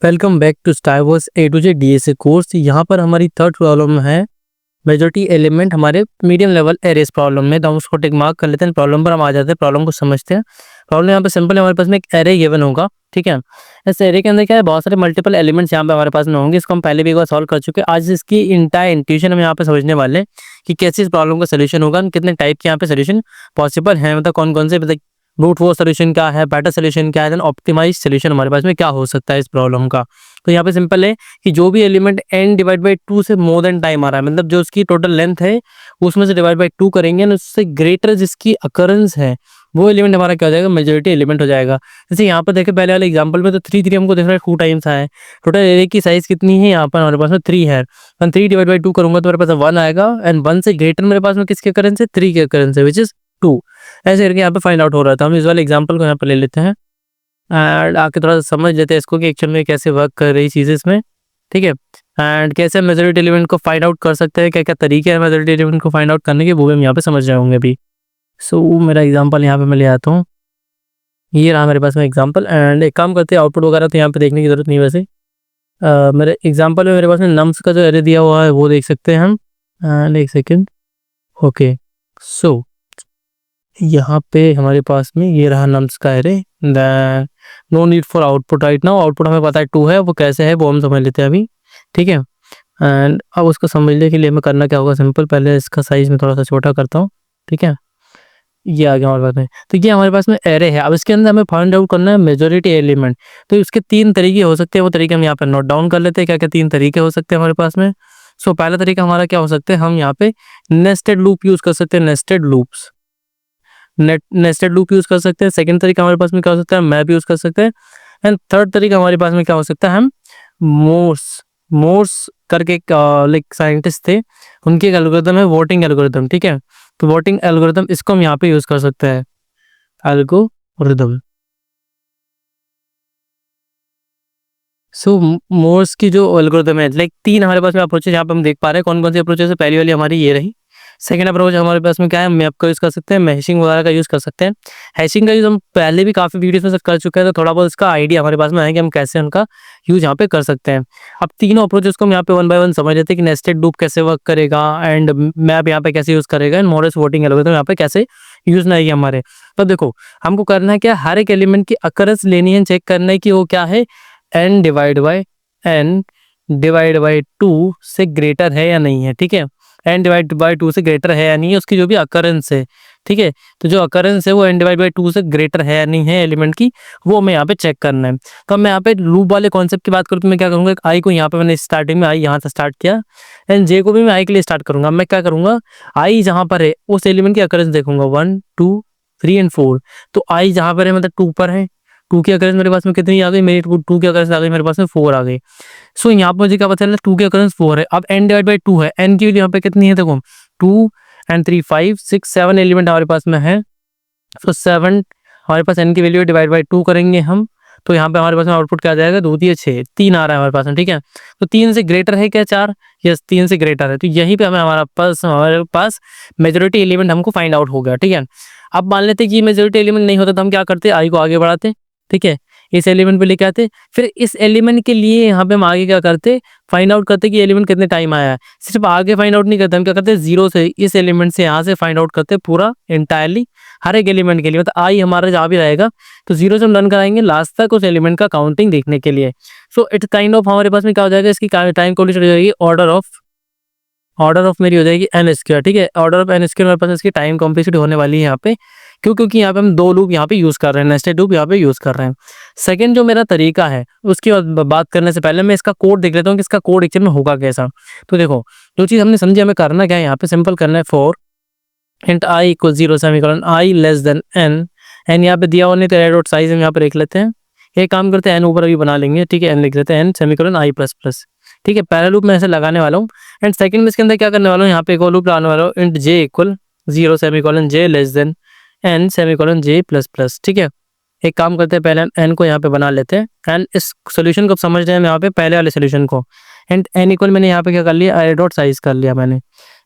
Welcome back to Striver's A to Z DSA course. यहाँ पर हमारी थर्ड प्रॉब्लम है मेजॉरिटी एलिमेंट हमारे मीडियम लेवल एरेस प्रॉब्लम में। तो हम उसको टिक मार्क कर लेते हैं। प्रॉब्लम पर हम आ जाते हैं, प्रॉब्लम को समझते हैं। प्रॉब्लम यहाँ पे सिंपल है, हमारे पास में एक एरे गिवन होगा, ठीक है। इस एरे के अंदर क्या है, बहुत सारे मल्टीपल एलिमेंट्स यहाँ पे हमारे पास में होंगे। इसको हम पहले भी एक बार सॉल्व कर चुके हैं। आज इसकी इंटायर इंट्यूशन हम यहाँ पे समझने वाले हैं कि कैसे इस प्रॉब्लम का सोल्यूशन होगा, कितने टाइप के यहाँ पे सोल्यूशन पॉसिबल है, मतलब कौन कौन से, मतलब रूट फोर्स सोल्यूशन क्या है, बेटर सोल्यूशन क्या है, देन ऑप्टिमाइज सोल्यूशन हमारे पास में क्या हो सकता है इस प्रॉब्लम का। तो यहाँ पे सिंपल है कि जो भी एलिमेंट n डिवाइड बाई 2 से मोर देन टाइम आ रहा है, मतलब जो उसकी टोटल लेंथ है उसमें से डिवाइड बाई 2 करेंगे ना, उससे ग्रेटर जिसकी अकरेंस है वो एलिमेंट हमारा क्या हो जाएगा, मेजॉरिटी एलिमेंट हो जाएगा। जैसे यहाँ पर देखे पहले वाले एग्जांपल में तो 3 हमको देख रहा है 2 टाइम्स आया है। टोटल एरे की साइज कितनी है, यहाँ पर हमारे पास में 3 है। 3 डिवाइड बाई 2 करूंगा तो मेरे पास 1 आएगा, एंड 1 से ग्रेटर मेरे पास में किसके अकरेंस है, 3 के अकरेंस है, विच इज 2। ऐसे करके यहाँ पे फाइंड आउट हो रहा था। हम इस वाले एग्जांपल को यहाँ पे ले लेते हैं एंड आके थोड़ा सा समझ लेते हैं इसको कि एक्चुअल में कैसे वर्क कर रही चीज़ इसमें, ठीक है। एंड कैसे हम मेजॉरिटी एलिमेंट को फाइंड आउट कर सकते हैं, क्या क्या तरीके हैं मेजॉरिटी एलिमेंट को फाइंड आउट करने के, वो भी हम यहाँ पे समझ रहे होंगे अभी। सो मेरा एग्जांपल यहाँ पे मैं ले आता हूँ। ये रहा मेरे पास में एग्जांपल। एंड एक काम करते हैं, आउटपुट वगैरह तो यहाँ पे देखने की जरूरत नहीं वैसे। मेरे एग्जांपल में मेरे पास में नम्स का जो एरे दिया हुआ है वो देख सकते हैं हम। एंड एक सेकेंड, ओके। सो यहाँ पे हमारे पास में ये रहा नम्स का array. Then no need for output right now, output हमें पता है 2 है, वो कैसे है वो हम समझ लेते हैं अभी, ठीक है। एंड अब उसको समझने के लिए हमें करना क्या होगा, सिंपल, पहले इसका साइज में थोड़ा सा छोटा करता हूँ, ठीक है। ये आ गया हमारे पास में। तो ये हमारे पास में एरे है। अब इसके अंदर हमें फाइंड आउट करना है मेजॉरिटी एलिमेंट। तो इसके 3 तरीके हो सकते हैं, वो तरीके हम यहाँ पे नोट डाउन कर लेते हैं, क्या क्या 3 तरीके हो सकते हैं हमारे पास में। सो पहला तरीका हमारा क्या हो सकता है, हम यहाँ पे नेस्टेड लूप यूज कर सकते हैं, nested loops, nested loop use कर सकते हैं। सेकंड तरीका हमारे पास में क्या हो सकता है, मैप यूज कर सकते हैं। एंड थर्ड तरीका हमारे पास में क्या हो सकता है, हम मोर्स मोर्स करके लाइक साइंटिस्ट थे, उनकी एक एल्गोरिथम है वोटिंग एल्गोरिथम, ठीक है। तो वोटिंग एल्गोरिथम इसको हम यहाँ पे यूज कर सकते हैं, एल्गोरिथम। सो मोर्स की जो एल्गोरिथम है, लाइक 3 हमारे पास में अप्रोचेज यहाँ पे हम देख पा रहे हैं। कौन कौन सी अप्रोचेज है, पहली वाली हमारी ये रही। सेकंड अप्रोच हमारे पास में क्या है, मैप का यूज़ कर सकते हैं, हैशिंग वगैरह का यूज़ कर सकते हैं। हैशिंग का यूज़ हम पहले भी काफ़ी वीडियोस में कर चुके हैं, तो थोड़ा बहुत इसका आइडिया हमारे पास में है कि हम कैसे उनका यूज़ यहाँ पे कर सकते हैं। अब तीनों अप्रोचेस को हम यहाँ पे 1 बाय 1 समझ लेते हैं कि नेस्टेड लूप कैसे वर्क करेगा, एंड मैप यहाँ पे कैसे यूज़ करेगा, एंड मोरेस वोटिंग एल्गोरिथम यहाँ पे कैसे यूज़ नहीं है हमारे। तो देखो हमको करना है क्या, हर एक एलिमेंट की अकरेंस लेनी है, चेक करना है कि वो क्या है, n डिवाइड बाई 2 से ग्रेटर है या नहीं है, ठीक है। n डिवाइड बाई 2 से ग्रेटर है या नहीं है, उसकी जो भी अकरेंस है, ठीक है। तो जो अकरेंस है वो n डिवाइड बाई 2 से ग्रेटर है या नहीं है एलिमेंट की, वो हमें यहाँ पे चेक करना है। तो अब मैं यहाँ पे लूप वाले कॉन्सेप्ट की बात करूँ तो मैं क्या करूँगा, आई को यहाँ पे मैंने स्टार्टिंग में आई यहाँ से स्टार्ट किया, एंड जे को भी मैं आई के लिए स्टार्ट करूँगा। मैं क्या करूँगा, आई जहाँ पर है उस एलिमेंट की अकरेंस देखूंगा, 1 2 3 एंड 4। तो आई जहाँ पर है मतलब 2 पर है, 2 की अकरेंस मेरे पास में कितनी आ गई, मेरी 2 की अकरेंस आ गई मेरे पास में 4 आ गई। सो यहाँ पर मुझे क्या पता चला, 2 की अकरेंस 4 है। अब n डिवाइड बाई 2 है, n की वैल्यू यहाँ पे कितनी है, देखो 2 एंड 3 5 6 7 एलिमेंट हमारे पास में है। सो 7 हमारे पास n की वैल्यू डिवाइड बाई 2 करेंगे हम, तो यहाँ पे हमारे पास में आउटपुट क्या आ जाएगा, 2 3 6 3 आ रहा है हमारे पास में, ठीक है। तो 3 से ग्रेटर है क्या 4, यस 3 से ग्रेटर है। तो यहीं पे हमारे पास मेजॉरिटी एलिमेंट हमको फाइंड आउट हो गया, ठीक है। अब मान लेते हैं कि मेजॉरिटी एलिमेंट नहीं होता तो हम क्या करते, आई को आगे बढ़ाते, ठीक है, इस एलिमेंट पे लेके आते। फिर इस एलिमेंट के लिए यहाँ पे हम आगे क्या करते, फाइंड आउट करते कि एलिमेंट कितने टाइम आया है। सिर्फ आगे फाइंड आउट नहीं करते, हम क्या करते, 0 से इस एलिमेंट से यहाँ से फाइंड आउट करते पूरा इंटायरली हर एक एलिमेंट के लिए, मतलब आई हमारा जहाँ भी रहेगा तो 0 से हम रन कराएंगे लास्ट तक उस एलिमेंट का काउंटिंग देखने के लिए। सो इट्स काइंड ऑफ हमारे पास में क्या हो जाएगा, इसकी टाइम कंप्लीट हो जाएगी, ऑर्डर ऑफ मेरी हो जाएगी n स्क्वायर, ठीक है। ऑर्डर ऑफ n स्क्वायर मेरे पास इसकी टाइम कॉम्प्लेक्सिटी होने वाली है यहाँ पे, क्योंकि यहाँ पे हम 2 लूप यहाँ पे यूज़ कर रहे हैं, नेस्टेड लूप यहाँ पे यूज़ कर रहे हैं। सेकंड जो मेरा तरीका है उसकी बात करने से पहले मैं इसका कोड देख लेता हूँ कि इसका कोड एक्चुअल में होगा कैसा। तो देखो जो चीज़ हमने समझी, हमें करना क्या है, यहाँ पे सिंपल करना है, for int I equal 0 semicolon I less than n यहाँ पे दिया हुआ नहीं तो एरो डॉट साइज हम यहाँ पे लिख लेते हैं। एक काम करते हैं, n ऊपर अभी बना लेंगे, ठीक है, n लिख देते हैं, n सेमीकोलन आई प्लस प्लस, ठीक है। पहला लूप मैं ऐसे लगाने वाला हूँ। एंड सेकंड में इसके अंदर क्या करने वाला हूँ, यहाँ पे एक और लूप लगाने वाला हूँ, इंट जे इक्वल 0 सेमीकोलन जे लेस देन n सेमीकोलन जे प्लस प्लस, ठीक है। एक काम करते हैं, पहले n को यहाँ पे बना लेते हैं, एंड इस सोल्यूशन को समझ रहे हैं यहाँ पे पहले वाले सोल्यूशन को। एंड n इक्वल मैंने यहाँ पे क्या कर लिया, आई डॉट साइज कर लिया मैंने।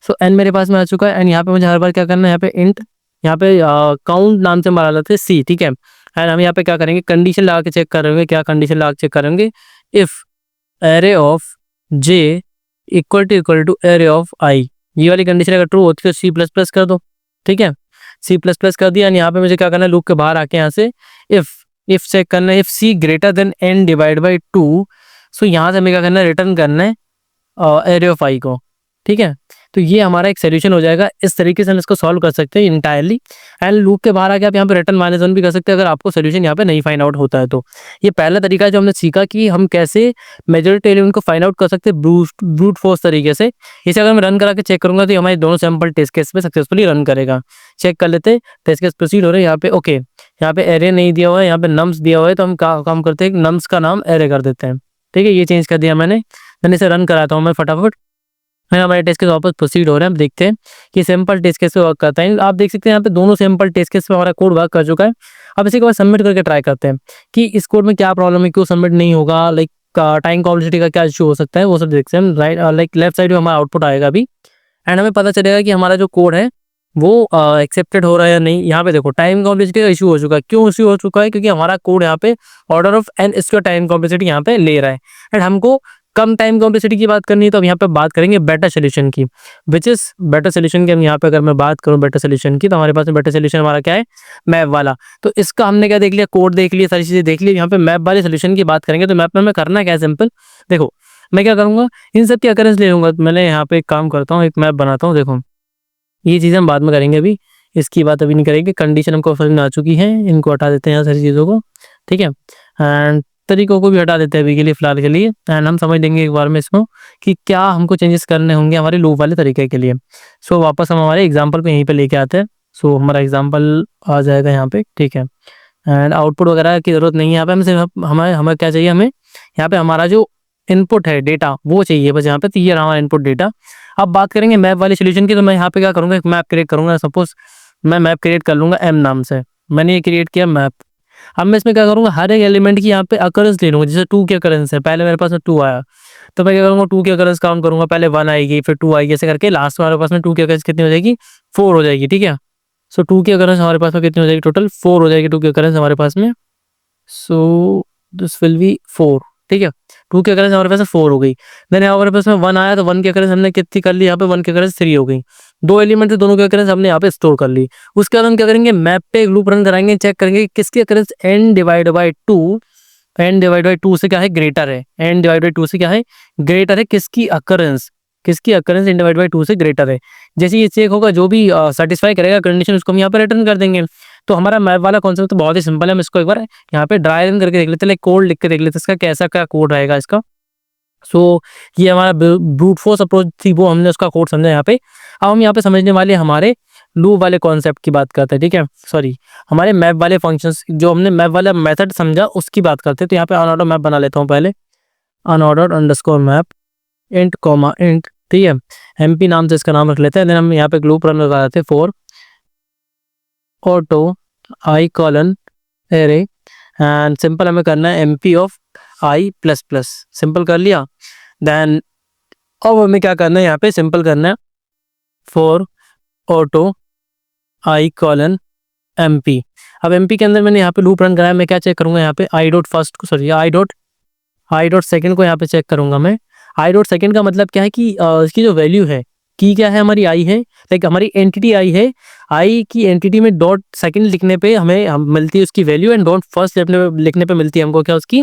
सो n मेरे पास में आ चुका है, एंड यहाँ पे मुझे हर बार क्या करना है, यहाँ पे इंट, यहाँ पे काउंट नाम से बना लेते हैं c, ठीक है। एंड हम यहाँ पे क्या करेंगे, कंडीशन लगा के चेक करेंगे, क्या कंडीशन लगा के चेक करेंगे if array of J equal to array of I, ये वाली कंडीशन अगर ट्रू होती है तो सी प्लस प्लस कर दो, ठीक है। सी प्लस प्लस कर दिया, यहाँ पे मुझे क्या करना है, लूप के बाहर आके यहाँ से इफ चेक करना है, if C greater than N divide by two, so यहाँ से हमें क्या करना है, रिटर्न करना है एरे ऑफ आई को, ठीक है। तो ये हमारा एक सोल्यूशन हो जाएगा। इस तरीके से हम इसको सॉल्व कर सकते हैं इंटायरली। एंड लूप के बाहर आके आप यहाँ पे रिटर्न -1 भी कर सकते हैं अगर आपको सोल्यूशन यहाँ पे नहीं फाइंड आउट होता है तो। ये पहला तरीका है जो हमने सीखा कि हम कैसे मेजॉरिटी एलिमेंट को फाइंड आउट कर सकते हैं ब्रूट फोर्स तरीके से। इसे अगर मैं रन करा के चेक करूंगा तो हमारे दोनों सैंपल टेस्ट केस पे सक्सेसफुली रन करेगा। चेक कर लेते, टेस्ट केस प्रोसीड हो रहे हैं यहाँ पे। ओके, यहाँ पे एरे नहीं दिया हुआ है, यहाँ पे नम्स दिया हुआ है, तो हम काम करते हैं, नम्स का नाम एरे कर देते हैं, ठीक है। ये चेंज कर दिया मैंने इसे रन कराता हूँ मैं फटाफट। हमारे टेस्ट केस वापस प्रोसीड हो रहे हैं। हम देखते हैं कि सैंपल टेस्ट केस पे वर्क करता है। आप देख सकते हैं यहाँ पे दोनों सैंपल टेस्ट केस पे हमारा कोड वर्क कर चुका है। अब इसी के बाद सबमिट करके ट्राई करते हैं कि इस कोड में क्या प्रॉब्लम है, क्यों सबमिट नहीं होगा, लाइक टाइम कॉम्प्लेक्सिटी का क्या इशू हो सकता है, वो सब देखते हैं। राइट, लाइक लेफ्ट साइड में हमारा आउटपुट आएगा अभी, एंड हमें पता चलेगा कि हमारा जो कोड है वो एक्सेप्टेड हो रहा है या नहीं। यहाँ पे देखो टाइम कॉम्प्लेक्सिटी का इशू हो चुका है। क्यों इशू हो चुका है? क्योंकि हमारा कोड यहाँ पे ऑर्डर ऑफ एन इसका टाइम कॉम्प्लेक्सिटी यहाँ पे ले रहा है, एंड हमको कम टाइम कॉम्प्लेक्सिटी की बात करनी है। तो अब यहाँ पे बात करेंगे बेटर सोल्यूशन की, विच इज बेटर सोल्यूशन की। हम यहाँ पे अगर मैं बात करूँ बेटर सोल्यूशन की, तो हमारे पास में बेटर सोल्यूशन हमारा क्या है, मैप वाला। तो इसका हमने क्या देख लिया, कोड देख लिया, सारी चीजें देख ली। यहाँ पे मैप वाले सोल्यूशन की बात करेंगे तो मैप में हमें करना क्या है, सिंपल देखो। मैं क्या करूंगा, इन सब की अकरेंस ले लूंगा। मैंने यहाँ पे एक काम करता हूँ, एक मैप बनाता हूँ। देखो ये चीज़ें हम बाद में करेंगे, अभी इसकी बात अभी नहीं करेंगे। कंडीशन हमको समझ में आ चुकी है, इनको हटा देते हैं यहाँ सारी चीज़ों को, ठीक है। एंड तरीकों को भी हटा देते हैं अभी के लिए, फिलहाल के लिए। एंड हम समझ लेंगे एक बार में इसको कि क्या हमको चेंजेस करने होंगे हमारे लूप वाले तरीके के लिए। सो वापस हम हमारे एग्जाम्पल पे यहीं पे लेके आते हैं। सो हमारा एग्जाम्पल आ जाएगा यहाँ पे, ठीक है। एंड आउटपुट वगैरह की जरूरत नहीं है यहाँ पे, हमें सिर्फ हमें क्या चाहिए, हमें यहाँ पे हमारा जो इनपुट है डेटा वो चाहिए बस यहाँ पे। तो ये रहा हमारा इनपुट डेटा। अब बात करेंगे मैप वाले सोल्यूशन की, तो मैं यहाँ पे क्या करूँगा, एक मैप क्रिएट करूँगा। सपोज मैं मैप क्रिएट कर लूँगा एम नाम से, मैंने ये क्रिएट किया मैप। अब मैं इसमें क्या करूँगा, हर एक एलिमेंट की यहाँ पे अकरेंस ले लूँगा। जैसे 2 की अकरेंस है, पहले मेरे पास में 2 आया, तो मैं क्या करूँगा, 2 की अकरेंस काउंट करूँगा। पहले 1 आएगी, फिर 2 आएगी, ऐसे करके लास्ट में हमारे पास में 2 की अकरेंस कितनी हो जाएगी, 4 हो जाएगी, ठीक है। सो 2 की अकरेंस हमारे पास में कितनी हो जाएगी, टोटल 4 हो जाएगी 2 की अकरेंस हमारे पास में। सो दिस विल बी 4, ठीक है। 2 की अकरेंस हमारे पास 4 हो गई। देन हमारे पास में 1 आया, तो 1 की अकरेंस हमने कितनी कर ली यहाँ पे, 1 की अकरेंस 3 हो गई। 2 एलिमेंट थे, दोनों की अकरेंस हमने यहाँ पे स्टोर कर ली। उसके बाद हम क्या करेंगे, मैप पे एक लूप रन कराएंगे, चेक करेंगे किसकी occurrence n divide by 2, n divide by 2 से क्या है, ग्रेटर है। n डिवाइड बाई 2 से क्या है, ग्रेटर है। किसकी अकरेंस n डिवाइड बाई 2 से ग्रेटर है। जैसे ये चेक होगा, जो भी सेटिस्फाई करेगा कंडीशन, उसको हम यहाँ पे रिटर्न कर देंगे। तो हमारा मैप वाला कॉन्सेप्ट तो बहुत ही सिंपल है। हम इसको एक बार यहाँ पे ड्राई रन करके देख लेते हैं, कोड लिख के देख लेते हैं इसका कैसा क्या कोड रहेगा इसका। सो ये हमारा ब्रूट फोर्स अप्रोच थी, वो हमने उसका कोड समझा यहाँ पे। अब हम यहाँ पे समझने वाले हमारे लूप वाले कॉन्सेप्ट की बात करते हैं, ठीक है। सॉरी, हमारे मैप वाले फंक्शंस, जो हमने मैप वाला मेथड समझा उसकी बात करते हैं। तो यहाँ पे अनऑर्डर मैप बना लेता हूँ पहले, unordered underscore map int comma int, ठीक है। एमपी नाम से इसका नाम रख लेते हैं। देन हम यहाँ पे लूप रन लगा देते हैं, for auto I colon array, and simple हमें करना है MP of I plus plus, simple कर लिया। देन अब हमें क्या करना है, यहाँ पे सिंपल करना है for auto I colon MP. अब एमपी के अंदर मैंने यहाँ पे लूप रन कराया। मैं क्या चेक करूंगा, यहाँ पे आई डॉट फर्स्ट को, सॉरी आई डॉट सेकेंड को यहाँ पे चेक करूंगा मैं। आई डॉट सेकेंड का मतलब क्या है कि इसकी जो वैल्यू है, की क्या है हमारी आई है, लाइक हमारी एंटिटी आई है। आई की एंटिटी में डॉट सेकंड लिखने पे हमें मिलती है उसकी वैल्यू, एंड डॉट फर्स्ट लिखने पे मिलती है हमको क्या, उसकी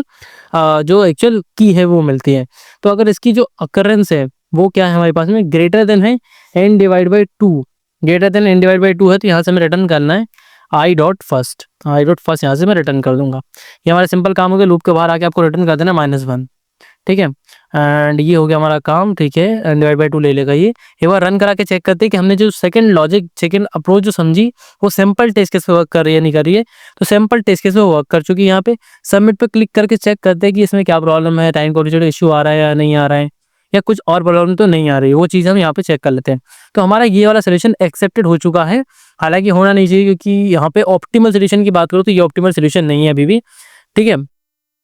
जो एक्चुअल की है वो मिलती है। तो अगर इसकी जो अकरेंस है वो क्या है हमारे पास में, ग्रेटर देन है n divide by 2, greater than n divide by 2 है, तो यहाँ से हमें रिटर्न करना है आई डॉट फर्स्ट यहाँ से मैं रिटर्न कर दूंगा। ये हमारा सिंपल काम हो गया। लूप के बाहर आके आपको रिटर्न कर देना -1, ठीक है। एंड ये हो गया हमारा काम, ठीक है। एंड डिवाइड बाई 2 ले लेगा ये। एक बार रन करा के चेक करते हैं कि हमने जो सेकंड लॉजिक, सेकंड अप्रोच जो समझी, वो सैंपल टेस्ट केस पे वर्क कर रही है नहीं कर रही है। तो सैंपल टेस्ट केस पे वर्क कर चुकी है। यहाँ पे सबमिट पे क्लिक करके चेक करते हैं कि इसमें क्या प्रॉब्लम है, टाइम कॉम्प्लेक्सिटी इशू आ रहा है या नहीं आ रहा है, या कुछ और प्रॉब्लम तो नहीं आ रही है, वो चीज़ हम यहाँ पे चेक कर लेते हैं। तो हमारा ये वाला सोल्यूशन एक्सेप्टेड हो चुका है। हालांकि होना नहीं चाहिए, क्योंकि यहाँ पे ऑप्टिमल सोल्यूशन की बात करो तो ये ऑप्टिमल सोल्यूशन नहीं है अभी भी, ठीक है।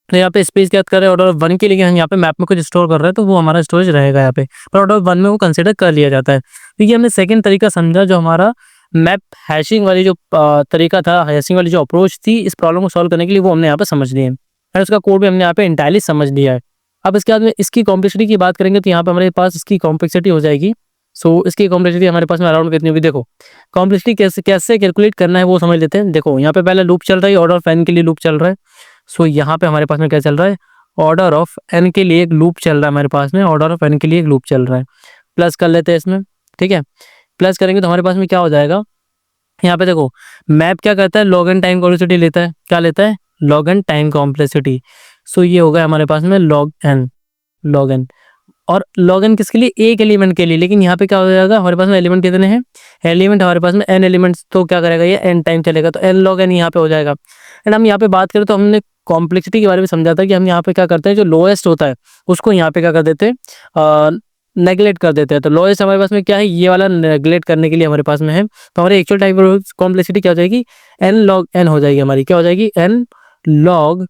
तो यहाँ पे स्पेस क्या कर रहे हैं, ऑर्डर 1 के लिए हम यहाँ पे मैप में कुछ स्टोर कर रहे हैं, तो वो हमारा स्टोरेज रहेगा यहाँ पे, पर ऑर्डर 1 में वो कंसिडर कर लिया जाता है। तो ये हमने सेकंड तरीका समझा, जो हमारा मैप हैशिंग वाली जो तरीका था, हैशिंग वाली जो अप्रोच थी इस प्रॉब्लम को सॉल्व करने के लिए, वो हमने यहाँ पे समझ लिए, और उसका कोड भी हमने यहाँ पे इंटायरली समझ लिया है, अब इसके बाद में इसकी कॉम्प्लेक्सिटी की बात करेंगे तो यहाँ पे हमारे पास इसकी कॉम्प्लेक्सिटी हो जाएगी। सो इसकी कॉम्प्लेक्सिटी हमारे पास में अराउंड कितनी होगी, देखो कॉम्प्लेक्सिटी कैसे कैसे कैलकुलेट करना है वो समझ लेते हैं। देखो यहाँ पे पहले लूप चल रहा है, ऑर्डर ऑफ एन के लिए लूप चल रहा है। सो यहाँ पे हमारे पास में क्या चल रहा है, ऑर्डर ऑफ एन के लिए एक लूप चल रहा है हमारे पास में, ऑर्डर ऑफ एन के लिए एक लूप चल रहा है। प्लस कर लेते हैं इसमें, ठीक है। प्लस करेंगे तो हमारे पास में क्या हो जाएगा, यहाँ पे देखो मैप क्या करता है, लॉग एन टाइम कॉम्प्लेक्सिटी लेता है, क्या लेता है, लॉग एन टाइम कॉम्प्लेक्सिटी। सो ये होगा हमारे पास में लॉग एन, लॉग एन। और लॉग एन किसके लिए, एक एलिमेंट के लिए, लेकिन यहाँ पे क्या हो जाएगा हमारे पास में एलिमेंट कितने हैं, एलिमेंट हमारे पास में एन एलिमेंट्स, तो क्या करेगा ये एन टाइम चलेगा, तो एन लॉग एन यहाँ पे हो जाएगा। एंड हम यहाँ पे बात करें तो हमने कॉम्प्लेक्सिटी के बारे में समझा था कि हम यहाँ पे क्या करते हैं, जो लोएस्ट होता है उसको यहाँ पे क्या कर देते हैं, नेगलेक्ट कर देते हैं। तो लोएस्ट हमारे पास में क्या है, ये वाला नेगलेक्ट करने के लिए हमारे पास में है। तो हमारे एक्चुअल टाइम कॉम्प्लेक्सिटी क्या हो जाएगी, एन लॉग एन हो जाएगी हमारी, क्या हो जाएगी, एन लॉग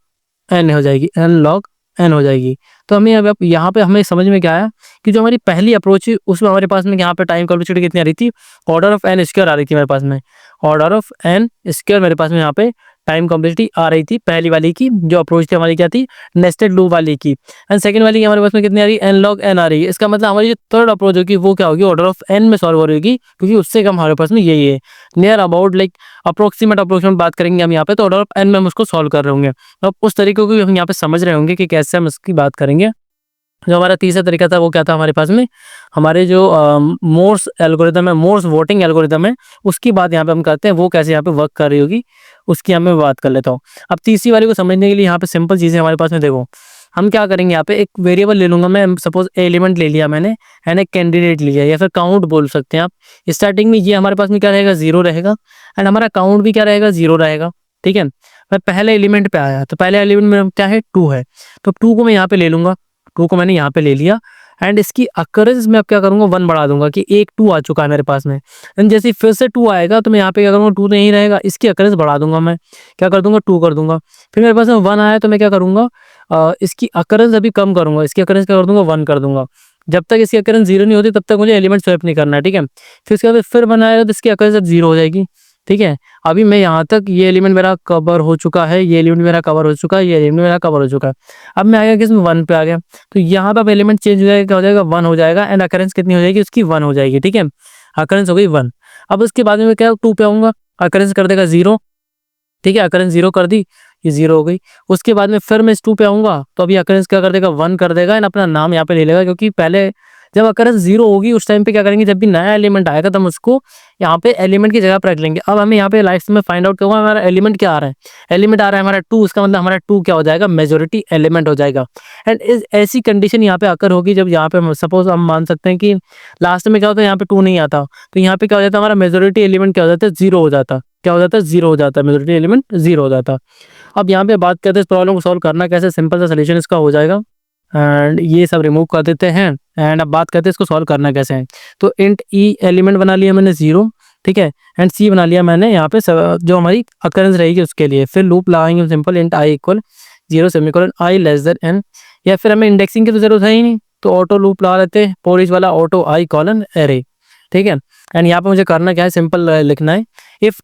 एन हो जाएगी, एन लॉग एन हो जाएगी। तो हमें अब यहाँ पे हमें समझ में क्या आया कि जो हमारी पहली अप्रोच है उसमें हमारे पास में यहाँ पे टाइम कॉम्प्लेक्सिटी कितनी आ रही थी, ऑर्डर ऑफ एन स्क्वायर आ रही थी मेरे पास में, ऑर्डर ऑफ एन स्क्वायर मेरे पास में यहाँ पे टाइम कॉम्प्लेक्सिटी आ रही थी पहली वाली की, जो अप्रोच थी हमारी क्या थी, नेस्टेड लूप वाली की। एंड सेकंड वाली की हमारे पास में कितनी आ रही है, एन लॉग एन आ रही है। इसका मतलब हमारी जो थर्ड अप्रोच होगी वो क्या होगी, ऑर्डर ऑफ एन में सॉल्व हो रही होगी, क्योंकि उससे कम हमारे पास में यही है, नियर अबाउट लाइक अप्रोक्सीमेट बात करेंगे हम यहाँ पे, तो ऑर्डर ऑफ एन में हम उसको सॉल्व कर रहे होंगे। अब उस तरीके को भी हम यहाँ पे समझ रहे होंगे कि कैसे हम इसकी बात करेंगे। जो हमारा तीसरा तरीका था वो क्या था हमारे पास में, हमारे जो मोर्स एल्गोरिदम है, मोर्स वोटिंग एल्गोरिदम है, उसकी बात यहाँ पे हम करते हैं, वो कैसे यहाँ पे वर्क कर रही होगी उसकी यहाँ मैं बात कर लेता हूँ। अब तीसरी वाली को समझने के लिए यहाँ पे सिंपल चीज़ें हमारे पास में, देखो हम क्या करेंगे, यहाँ पे एक वेरिएबल ले लूंगा मैं, सपोज एलिमेंट ले लिया मैंने एंड एक कैंडिडेट लिया, या फिर काउंट बोल सकते हैं आप। स्टार्टिंग में ये हमारे पास में क्या रहेगा, जीरो रहेगा, एंड हमारा काउंट भी क्या रहेगा, जीरो रहेगा, ठीक है। मैं पहले एलिमेंट पे आया तो पहले एलिमेंट में क्या है, टू है, तो टू को मैं यहाँ पे ले लूंगा, टू को मैंने यहाँ पे ले लिया, एंड इसकी अकरेंस में अब क्या करूंगा, वन बढ़ा दूंगा कि एक टू आ चुका है मेरे पास में। एंड जैसे फिर से टू आएगा तो मैं यहाँ पे क्या करूंगा, टू नहीं रहेगा, इसकी अकरेंस बढ़ा दूंगा, मैं क्या कर दूंगा, टू कर दूंगा। फिर मेरे पास में वन आया तो मैं क्या करूंगा, इसकी अकरेंस अभी कम करूंगा, इसकी अकरेंस क्या कर दूंगा, वन कर दूंगा। जब तक इसकी अकरेंस जीरो नहीं होती तब तक मुझे एलिमेंट स्वैप नहीं करना है, ठीक है। फिर उसके बाद फिर वन आएगा तो इसकी अकरेंस अब जीरो हो जाएगी, ठीक है। अभी मैं यहाँ तक ये एलिमेंट मेरा कवर हो चुका है, ये एलिमेंट मेरा कवर हो चुका है, ये एलिमेंट मेरा कवर हो चुका है। अब मैं आया किसमें, वन पे आ गया, तो यहाँ पे अब एलिमेंट चेंज हो जाएगा, क्या हो जाएगा, वन हो जाएगा, एंड अकरेंस कितनी हो जाएगी उसकी, वन हो जाएगी, ठीक है। अकरेंस हो गई वन। अब उसके बाद में क्या, टू पे आऊंगा, अकरेंस कर देगा जीरो, ठीक है, अकरेंस जीरो कर दी, ये जीरो हो गई। उसके बाद में फिर मैं इस टू पे आऊंगा तो अभी अकरेंस क्या कर देगा, वन कर देगा, एंड अपना नाम यहाँ पे ले लेगा, क्योंकि पहले जब अकरेंस जीरो होगी उस टाइम पे क्या करेंगे, जब भी नया एलिमेंट आएगा तो हम उसको यहाँ पे एलिमेंट की जगह पर रख लेंगे। अब हमें यहाँ पे लाइफ में फाइंड आउट करूंगा हमारा एलिमेंट क्या आ रहा है, एलिमेंट आ रहा है हमारा टू, उसका मतलब हमारा टू क्या हो जाएगा, मेजोरिटी एलिमेंट हो जाएगा। एंड इस ऐसी कंडीशन यहाँ पे आकर होगी जब यहाँ पे सपोज हम मान सकते हैं कि लास्ट में क्या होता है, यहाँ पे टू नहीं आता, तो यहाँ पे क्या हो जाता है, हमारा मेजोरिटी एलिमेंट क्या हो जाता है, जीरो हो जाता, क्या हो जाता है, जीरो हो जाता है, मेजोरिटी एलिमेंट जीरो हो जाता। अब यहाँ पे बात करते हैं इस प्रॉब्लम को सॉल्व करना कैसे, सिंपल सा सोल्यूशन इसका हो जाएगा, एंड ये सब रिमूव कर देते हैं। एंड अब बात करते हैं इसको सॉल्व करना कैसे है। तो इंट ई एलिमेंट बना लिया मैंने जीरो, ठीक है, एंड सी बना लिया मैंने यहाँ पे जो हमारी अकरेंस रहेगी उसके लिए। फिर लूप लगाएंगे simple, int I equal zero semicolon I less than N, या फिर हमें इंडेक्सिंग की तो जरूरत है ही नहीं, तो ऑटो लूप लगा लेते हैं, फॉर ईच वाला ऑटो आई कॉलन एरे, ठीक है। एंड यहाँ पे मुझे करना क्या है, सिंपल लिखना है, इफ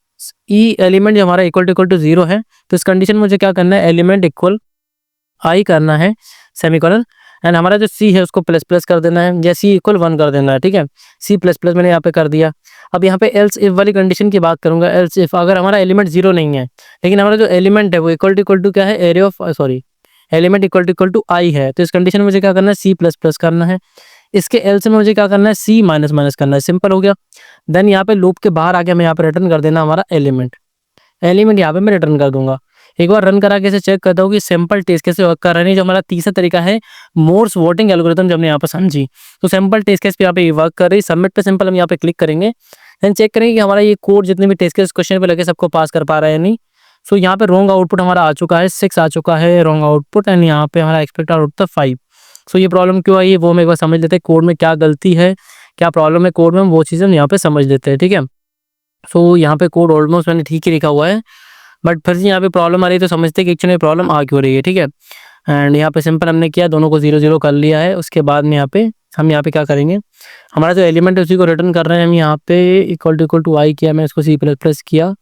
ई एलिमेंट जो हमारा इक्वल टू जीरो है तो इस कंडीशन में मुझे क्या करना है, एलिमेंट इक्वल आई करना है सेमीकोलन, एंड हमारा जो सी है उसको प्लस प्लस कर देना है, या सी इक्वल वन कर देना है, ठीक है। सी प्लस प्लस मैंने यहाँ पे कर दिया। अब यहाँ पे एल्स इफ वाली कंडीशन की बात करूंगा, एल्स इफ अगर हमारा एलिमेंट जीरो नहीं है लेकिन हमारा जो एलिमेंट है वो इक्वल टू क्या है, array of sorry element equal to I है, तो इस कंडीशन में मुझे क्या करना है, सी प्लस प्लस करना है। इसके एल्स में मुझे क्या करना है, सी माइनस माइनस करना है, सिंपल हो गया। देन यहाँ पे लूप के बाहर आके मैं यहाँ पे रिटर्न कर देना हमारा एलिमेंट, एलिमेंट यहाँ पे मैं रिटर्न कर दूंगा। एक बार रन करा के इसे चेक करता हूँ कि सिंपल टेस्ट केस वर्क कर रहा है। जो हमारा तीसरा तरीका है मोर्स वोटिंग एल्गोरिथम, जब हमने यहाँ पर समझी तो सिंपल टेस्ट केस पे यहाँ पे वर्क कर रही, सबमिट पे सिंपल हम यहाँ पे क्लिक करेंगे, देन चेक करेंगे कि हमारा ये कोड जितने भी टेस्ट केस क्वेश्चन पे लगे सबको पास कर पा रहा है या नहीं। सो यहाँ पे रॉन्ग आउटपुट हमारा आ चुका है, 6 आ चुका है रॉन्ग आउटपुट, एंड यहाँ पे हमारा एक्सपेक्ट आउटपुट था 5। सो ये प्रॉब्लम क्यों आई है वो हम एक बार समझ लेते हैं, कोड में क्या गलती है, क्या प्रॉब्लम है कोड में, वो चीज़ हम यहाँ पे समझ लेते हैं, ठीक है। सो यहाँ पे कोड ऑलमोस्ट मैंने ठीक ही लिखा हुआ है, बट फिर से यहाँ पे प्रॉब्लम आ रही है तो समझते हैं कि एक्चुअली प्रॉब्लम आ क्यों रही है, ठीक है। एंड यहाँ पे सिंपल हमने किया, दोनों को 0 0 कर लिया है। उसके बाद में हम यहाँ पे क्या करेंगे, हमारा जो एलिमेंट है उसी को रिटर्न कर रहे हैं हम। यहाँ पे इक्वल टू आई किया, मैं इसको सी प्लस प्लस किया,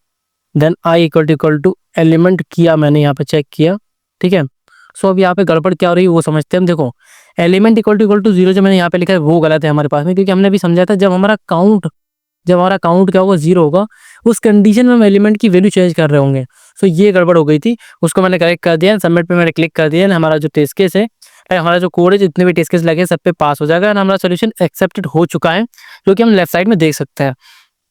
then I equal to element किया मैंने यहाँ पे चेक किया, ठीक है। सो अब यहाँ पे गड़बड़ क्या हो रही है वो समझते हैं हम। देखो एलिमेंट इक्वल टू जीरो जो मैंने यहाँ पे लिखा है वो गलत है हमारे पास में, क्योंकि हमने भी समझा था जब हमारा काउंट क्या होगा, जीरो होगा, उस कंडीशन में हम एलिमेंट की वैल्यू चेंज कर रहे होंगे। सो ये गड़बड़ हो गई थी, उसको मैंने करेक्ट कर दिया, सबमिट पे मैंने क्लिक कर दिया, हमारा जो टेस्ट केस है, हमारा जो कोड है, जितने भी टेस्ट केस लगे सब पे पास हो जाएगा और हमारा सोल्यूशन एक्सेप्टेड हो चुका है, जो कि हम लेफ्ट साइड में देख सकते हैं।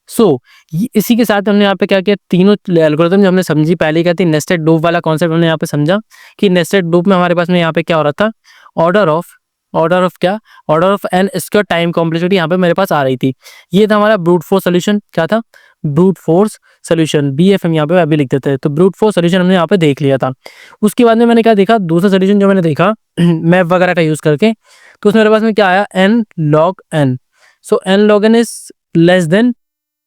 सो इसी के साथ हमने यहाँ पे क्या किया, तीनों एल्गोरिथम जो हमने समझी पहले क्या थी, नेस्टेड लूप वाला कॉन्सेप्ट हमने यहाँ पे समझा कि नेस्टेड लूप में हमारे पास में यहाँ पे क्या हो रहा था, order of N square time complexity यहाँ पे मेरे पास आ रही थी। ये था हमारा ब्रूट फोर्स सोल्यूशन। क्या था? ब्रूट फोर्स सोल्यूशन, BFM यहाँ पे अभी लिख देते हैं। तो ब्रूट फोर्स सोल्यूशन हमने यहाँ पे देख लिया था। उसके बाद में मैंने क्या देखा, दूसरा सोल्यूशन जो मैंने देखा मैप वगैरह का यूज करके, तो उसमें मेरे पास में क्या आया, n log n। So n log n is less than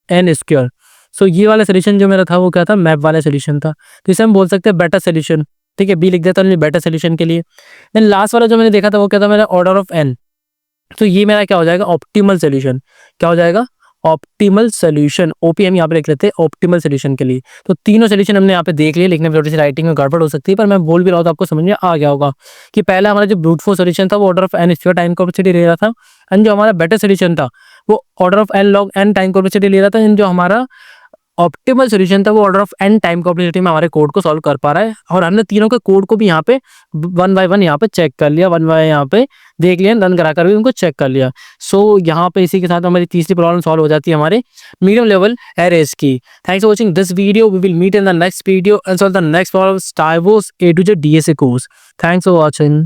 n square. So ये वाला सोल्यूशन जो मेरा था वो क्या था, मैप वाला सोल्यूशन था। तो इसे हम बोल सकते हैं बेटर सोल्यूशन। ठीक है, बी लिख देता हूँ बेटर सोल्यूशन के लिए। देन लास्ट वाला जो मैंने देखा था वो क्या था, मेरा ऑर्डर ऑफ n। तो ये मेरा क्या हो जाएगा, ऑप्टिमल सोल्यूशन। क्या हो जाएगा, ऑप्टिमल सोल्यूशन। OPM यहाँ पे लिख लेते हैं ऑप्टिमल सोल्यूशन के लिए। तो तीनों सोल्यूशन हमने यहाँ पे देख लिए। लिखने में थोड़ी सी राइटिंग में गड़बड़ हो सकती है, पर मैं बोल भी रहा हूँ तो आपको समझ में आ गया होगा कि पहला हमारा जो ब्रूट फोर्स सोल्यूशन था वो order of n square time complexity ले रहा था, एंड जो हमारा बेटर सोल्यूशन था वो order of n log n time complexity ले रहा था, एंड जो हमारा ऑप्टिमल सोल्यूशन था वो order of n time complexity में हमारे कोड को सॉल्व कर पा रहा है। और हमने तीनों के कोड को भी यहाँ पे वन बाय वन यहाँ पे चेक कर लिया, वन बाय यहाँ पे देख लिया, रन करा कर भी उनको चेक कर लिया। सो यहाँ पे इसी के साथ हमारी तीसरी प्रॉब्लम सॉल्व हो जाती है हमारे मीडियम लेवल एरेज की। Thanks for watching this video. We will meet in the next video and solve the next problem, Striver's A to Z DSA course. Thanks for watching.